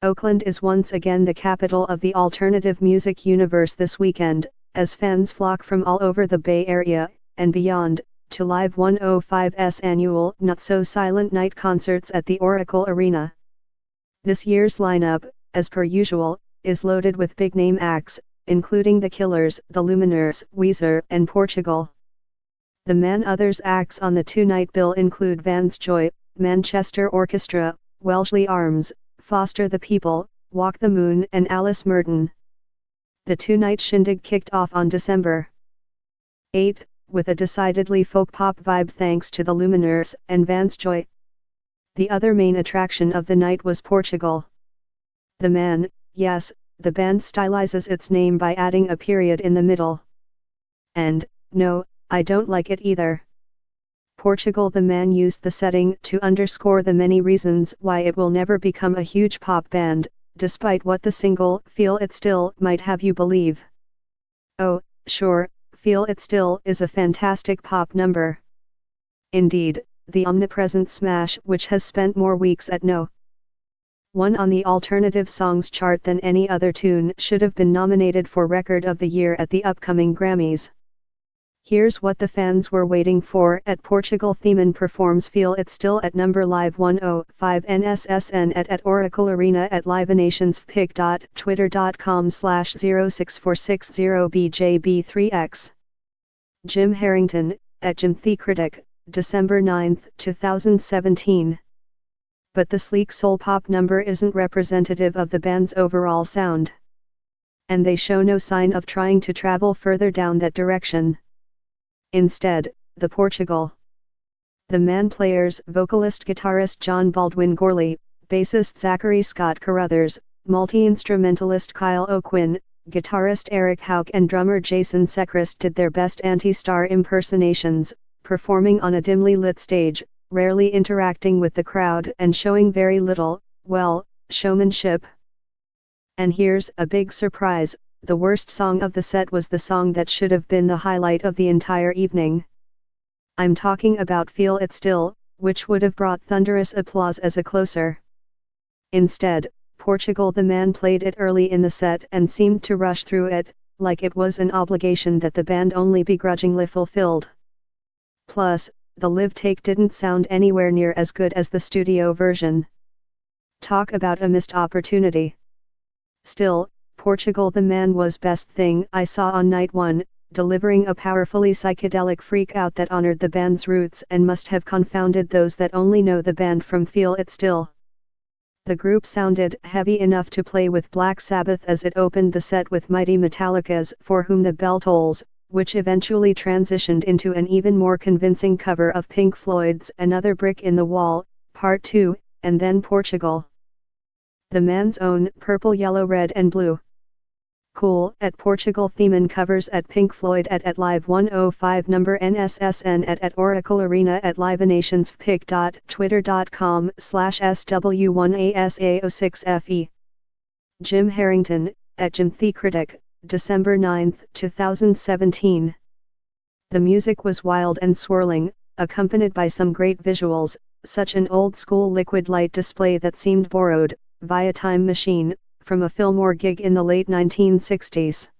Oakland is once again the capital of the alternative music universe this weekend, as fans flock from all over the Bay Area, and beyond, to Live 105's annual Not So Silent Night concerts at the Oracle Arena. This year's lineup, as per usual, is loaded with big-name acts, including The Killers, The Lumineers, Weezer, and Portugal. The Man Others acts on the two-night bill include Vance Joy, Manchester Orchestra, Wellesley Arms, Foster the People, Walk the Moon and Alice Merton. The two-night shindig kicked off on December 8, with a decidedly folk-pop vibe thanks to the Lumineers and Vance Joy. The other main attraction of the night was Portugal. The Man, yes, the band stylizes its name by adding a period in the middle. And, no, I don't like it either. Portugal the Man used the setting to underscore the many reasons why it will never become a huge pop band, despite what the single Feel It Still might have you believe. Oh, sure, Feel It Still is a fantastic pop number. Indeed, the omnipresent smash which has spent more weeks at No. 1 on the alternative songs chart than any other tune should have been nominated for Record of the Year at the upcoming Grammys. Here's what the fans were waiting for at Portugal. Themen performs Feel It Still at number Live 105 NSSN at Oracle Arena at livenations.twitter.com/06460BJB3X. Jim Harrington, at Jim the Critic, December 9, 2017. But the sleek soul pop number isn't representative of the band's overall sound. And they show no sign of trying to travel further down that direction. Instead, the Portugal the Man players, vocalist-guitarist John Baldwin Gorley, bassist Zachary Scott Carruthers, multi-instrumentalist Kyle O'Quinn, guitarist Eric Hauk and drummer Jason Sechrist did their best anti-star impersonations, performing on a dimly lit stage, rarely interacting with the crowd and showing very little, well, showmanship. And here's a big surprise, the worst song of the set was the song that should have been the highlight of the entire evening. I'm talking about Feel It Still, which would have brought thunderous applause as a closer. Instead, Portugal the Man played it early in the set and seemed to rush through it, like it was an obligation that the band only begrudgingly fulfilled. Plus, the live take didn't sound anywhere near as good as the studio version. Talk about a missed opportunity. Still, Portugal the Man was best thing I saw on night one, delivering a powerfully psychedelic freak-out that honored the band's roots and must have confounded those that only know the band from Feel It Still. The group sounded heavy enough to play with Black Sabbath as it opened the set with mighty Metallica's For Whom the Bell Tolls, which eventually transitioned into an even more convincing cover of Pink Floyd's Another Brick in the Wall, Part 2, and then Portugal the Man's own Purple Yellow Red and Blue. Cool at Portugal themen covers at Pink Floyd at Live 105 number NSSN at Oracle Arena at livenations.twitter.com/SW1ASA06FE. Jim Harrington, at Jim the Critic, December 9, 2017. The music was wild and swirling, accompanied by some great visuals, such an old-school liquid light display that seemed borrowed, via Time Machine, from a Fillmore gig in the late 1960s.